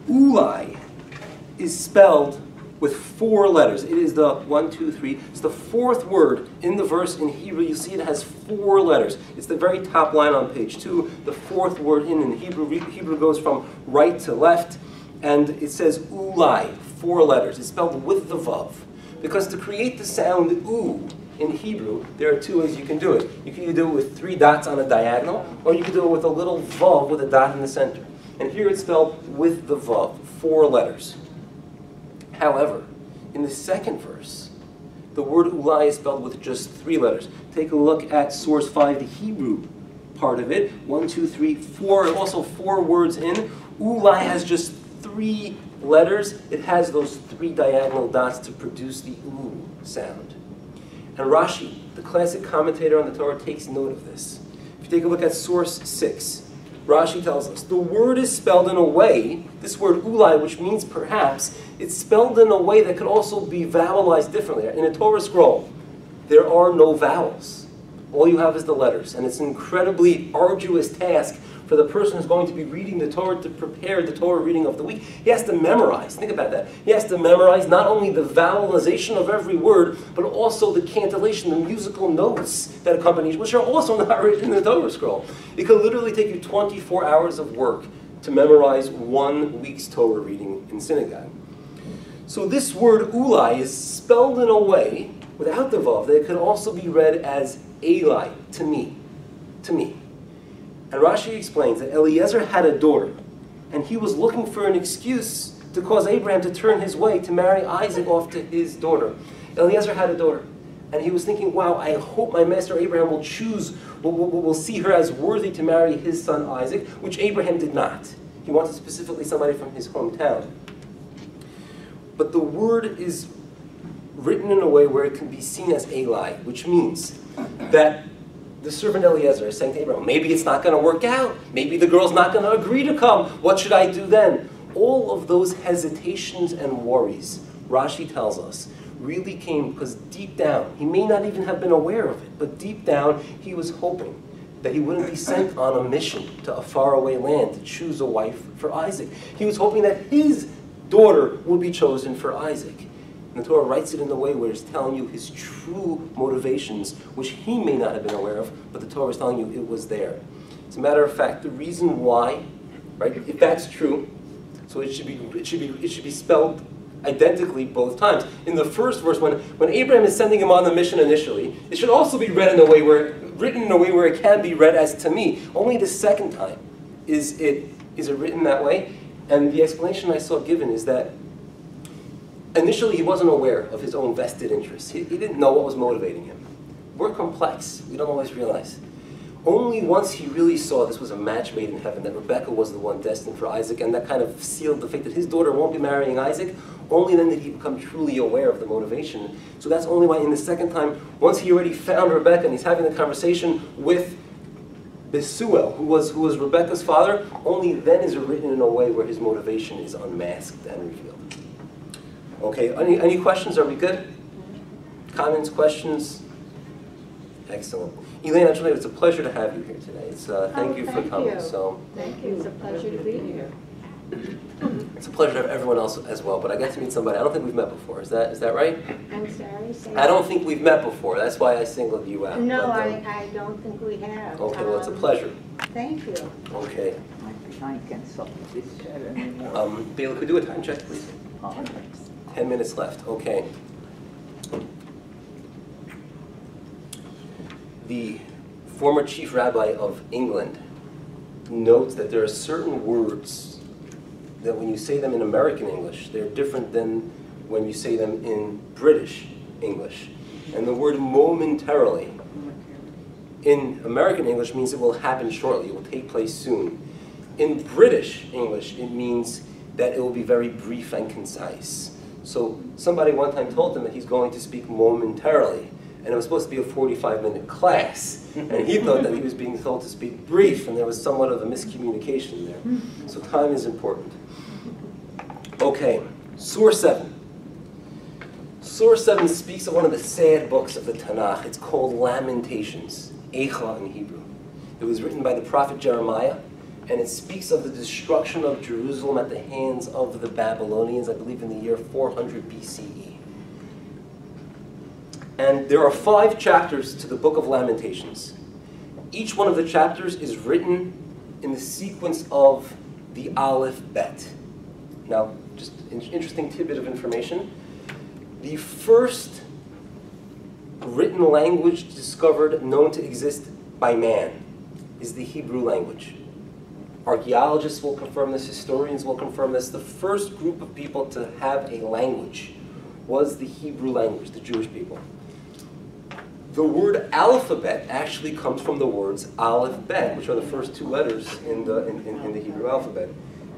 ulai is spelled with 4 letters. It is the 1, 2, 3. It's the 4th word in the verse in Hebrew. You see it has 4 letters. It's the very top line on page 2. The 4th word in Hebrew. Hebrew goes from right to left. And it says ulai, 4 letters. It's spelled with the vav. Because to create the sound u in Hebrew, there are 2 ways you can do it. You can either do it with 3 dots on a diagonal, or you can do it with a little vav with a dot in the center. And here it's spelled with the vav, 4 letters. However, in the second verse, the word ulai is spelled with just 3 letters. Take a look at source 5, the Hebrew part of it. 1, 2, 3, 4, also 4 words in. Ulai has just 3 letters. It has those 3 diagonal dots to produce the u sound. And Rashi, the classic commentator on the Torah, takes note of this. If you take a look at source 6, Rashi tells us, the word is spelled in a way, this word ulai, which means perhaps, it's spelled in a way that could also be vowelized differently. In a Torah scroll, there are no vowels. All you have is the letters. And it's an incredibly arduous task for the person who's going to be reading the Torah to prepare the Torah reading of the week. He has to memorize. Think about that. He has to memorize not only the vowelization of every word, but also the cantillation, the musical notes that accompany, which are also not written in the Torah scroll. It could literally take you 24 hours of work to memorize 1 week's Torah reading in synagogue. So this word ulai is spelled in a way, without the vav, that it could also be read as Eli, to me, to me. And Rashi explains that Eliezer had a daughter, and he was looking for an excuse to cause Abraham to turn his way to marry Isaac off to his daughter. Eliezer had a daughter, and he was thinking, wow, I hope my master Abraham will will see her as worthy to marry his son Isaac, which Abraham did not. He wanted specifically somebody from his hometown. But the word is written in a way where it can be seen as Eli, which means that the servant Eliezer is saying to Abraham, maybe it's not going to work out. Maybe the girl's not going to agree to come. What should I do then? all of those hesitations and worries, Rashi tells us, really came because deep down, he may not even have been aware of it, but deep down, he was hoping that he wouldn't be sent on a mission to a faraway land to choose a wife for Isaac. He was hoping that his daughter would be chosen for Isaac. And the Torah writes it in a way where it's telling you his true motivations, which he may not have been aware of, but the Torah is telling you it was there. As a matter of fact, the reason why, right, if that's true, so it should be spelled identically both times. In the first verse, when Abraham is sending him on the mission initially, it should also be read in a way written in a way where it can be read as to me. Only the second time is it written that way. And the explanation I saw given is that initially he wasn't aware of his own vested interests. He didn't know what was motivating him. We're complex. We don't always realize. Only once he really saw this was a match made in heaven, that Rebekah was the one destined for Isaac, and that kind of sealed the fate that his daughter won't be marrying Isaac, only then did he become truly aware of the motivation. So that's only why in the second time, once he already found Rebekah and he's having the conversation with Besuel, who was Rebekah's father, only then is it written in a way where his motivation is unmasked and revealed. Okay, any questions? Are we good? Comments, questions? Excellent. Elaine, actually, it's a pleasure to have you here today. Thank you for coming. Thank you. It's a pleasure to be here. It's a pleasure to have everyone else as well, but I got to meet somebody. I don't think we've met before. Is that right? I'm sorry? I don't think we've met before. That's why I singled you out. No, I don't think we have. Okay, well, it's a pleasure. Thank you. Okay. I can't stop this chair anymore. Bailey, could we do a time check, please? 10 minutes left. Okay. The former chief rabbi of England notes that there are certain words that when you say them in American English, they're different than when you say them in British English. And the word momentarily in American English means it will happen shortly, it will take place soon. In British English, it means that it will be very brief and concise. So somebody one time told him that he's going to speak momentarily, and it was supposed to be a 45-minute class, and he thought that he was being told to speak brief, and there was somewhat of a miscommunication there. So time is important. Okay, Surah 7. Surah 7 speaks of one of the sad books of the Tanakh. It's called Lamentations, Eicha in Hebrew. It was written by the prophet Jeremiah, and it speaks of the destruction of Jerusalem at the hands of the Babylonians, I believe in the year 400 BCE. And there are 5 chapters to the book of Lamentations. Each one of the chapters is written in the sequence of the Aleph Bet. Now, just an interesting tidbit of information. The first written language discovered, known to exist by man, is the Hebrew language. Archaeologists will confirm this, historians will confirm this. The first group of people to have a language was the Hebrew language, the Jewish people. The word alphabet actually comes from the words Aleph Bet, which are the first 2 letters in the Hebrew alphabet.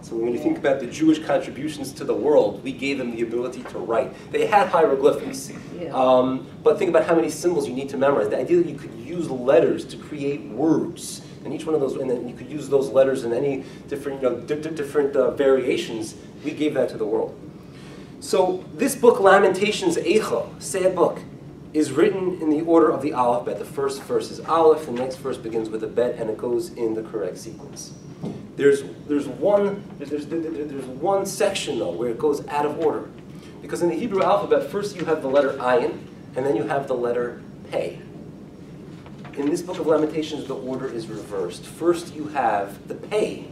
So when you think about the Jewish contributions to the world, we gave them the ability to write. They had hieroglyphics, but think about how many symbols you need to memorize. The idea that you could use letters to create words, and each one of those, and then you could use those letters in any different, different variations, we gave that to the world. So this book, Lamentations, Eicha, sad book, is written in the order of the Aleph Bet. The first verse is Aleph, the next verse begins with a Bet, and it goes in the correct sequence. There's one section though where it goes out of order, because in the Hebrew alphabet, first you have the letter Ayin, and then you have the letter Pei. In this book of Lamentations, the order is reversed. First you have the Pei,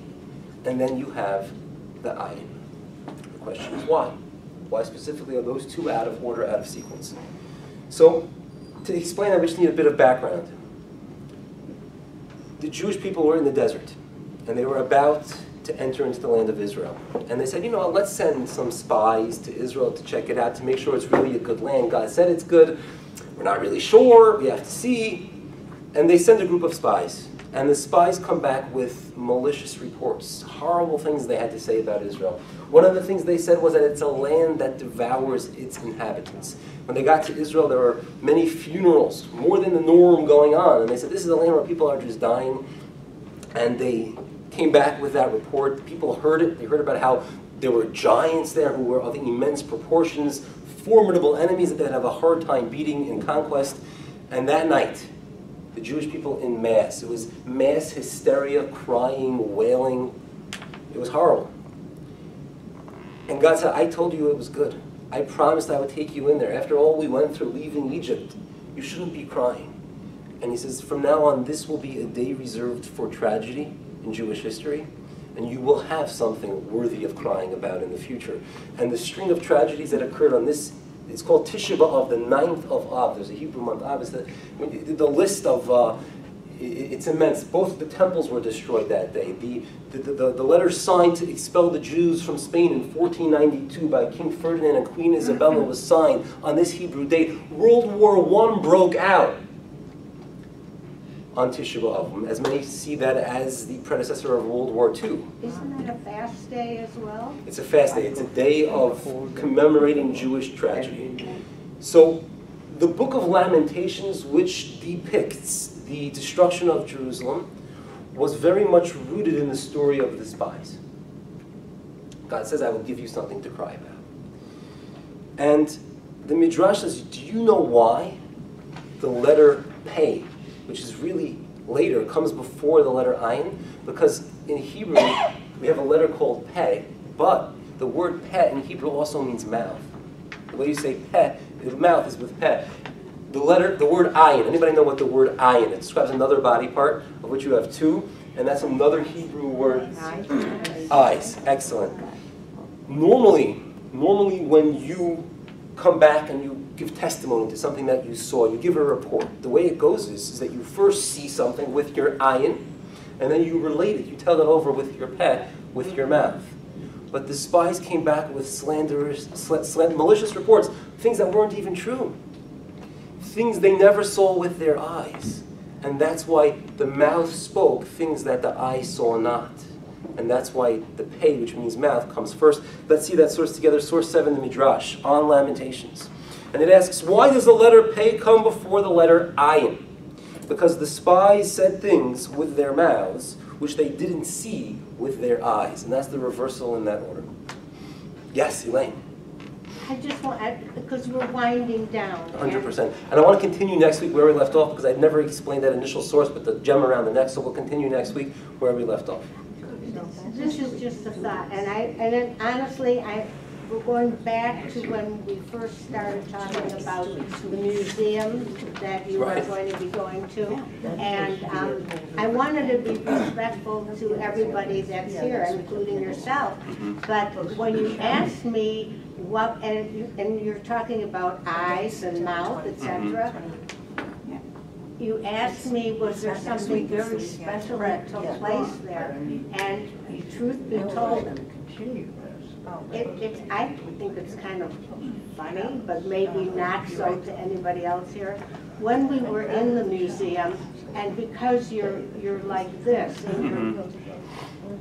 and then you have the Ayin. The question is why? Why specifically are those 2 out of order, out of sequence? So, to explain that, we just need a bit of background. The Jewish people were in the desert, and they were about to enter into the land of Israel. And they said, you know what, let's send some spies to Israel to check it out, to make sure it's really a good land. God said it's good. We're not really sure. We have to see. And they send a group of spies. And the spies come back with malicious reports, horrible things they had to say about Israel. One of the things they said was that it's a land that devours its inhabitants. When they got to Israel, there were many funerals, more than the norm going on. And they said, this is a land where people are just dying. And they came back with that report. People heard it. They heard about how There were giants there who were of immense proportions, formidable enemies that they'd have a hard time beating in conquest. And that night, the Jewish people in mass, it was mass hysteria, crying, wailing. It was horrible. And God said, I told you it was good. I promised I would take you in there. After all we went through leaving Egypt, you shouldn't be crying. And he says, from now on, this will be a day reserved for tragedy in Jewish history, and you will have something worthy of crying about in the future. And the string of tragedies that occurred on this, it's called Tisha B'Av, the 9th of Av. There's a Hebrew month, Av. It's the list of, it's immense. Both the temples were destroyed that day. The letter signed to expel the Jews from Spain in 1492 by King Ferdinand and Queen Isabella was signed on this Hebrew date. World War I broke out on Tisha B'Av, as many see that as the predecessor of World War II. Isn't that a fast day as well? It's a fast day. It's a day of commemorating Jewish tragedy. So the Book of Lamentations, which depicts the destruction of Jerusalem, was very much rooted in the story of the spies. God says, I will give you something to cry about. And the Midrash says, do you know why the letter Pei, which is really later, comes before the letter Ayin? Because in Hebrew, we have a letter called Pei, but the word Peh in Hebrew also means mouth. The way you say Peh, the mouth is with Peh. The word Ayin, anybody know what the word Ayin? It describes another body part, of which you have two, and that's another Hebrew word. Eyes. Excellent. Normally when you come back and you give testimony to something that you saw, you give a report. The way it goes is that you first see something with your ayin, and then you relate it. You tell it over with your peh, with your mouth. But the spies came back with malicious reports, things that weren't even true. Things they never saw with their eyes. And that's why the mouth spoke things that the eye saw not. And that's why the pei, which means mouth, comes first. Let's see that source together. Source 7, the Midrash, on Lamentations. And it asks, why does the letter pei come before the letter ayin? Because the spies said things with their mouths which they didn't see with their eyes. And that's the reversal in that order. Yes, Elaine? I just want, because we're winding down. 100%. And I want to continue next week where we left off, because I'd never explained that initial source, but the gem around the neck, so we'll continue next week where we left off. This is just a thought, and then honestly, we're going back to when we first started talking about the museum that you are going to be going to, and I wanted to be respectful to everybody that's here, including yourself. But when you asked me what, and you're talking about eyes and mouth, etc. You asked me, was there something very special that took place there? And truth be told, I think it's kind of funny, but maybe not so to anybody else here. When we were in the museum, and because you're like this,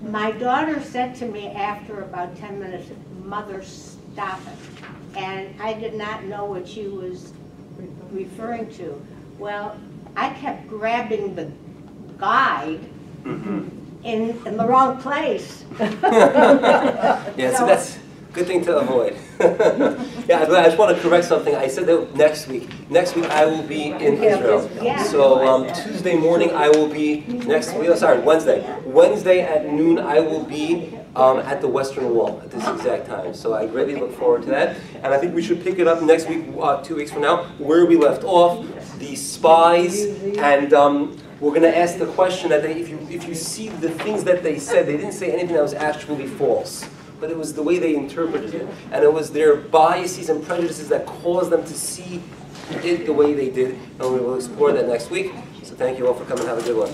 my daughter said to me after about 10 minutes, "Mother, stop it." And I did not know what she was referring to. Well, I kept grabbing the guide in the wrong place. Yeah, so that's a good thing to avoid. Yeah, I just want to correct something. I said that next week. Next week I will be in Israel. So Tuesday morning I will be, Wednesday. Wednesday at noon I will be at the Western Wall at this exact time. So I greatly look forward to that. And I think we should pick it up next week, 2 weeks from now, where we left off, the spies, and we're going to ask the question that if you see the things that they said, they didn't say anything that was actually false, but it was the way they interpreted it. And it was their biases and prejudices that caused them to see it the way they did. And we will explore that next week. So thank you all for coming. Have a good one.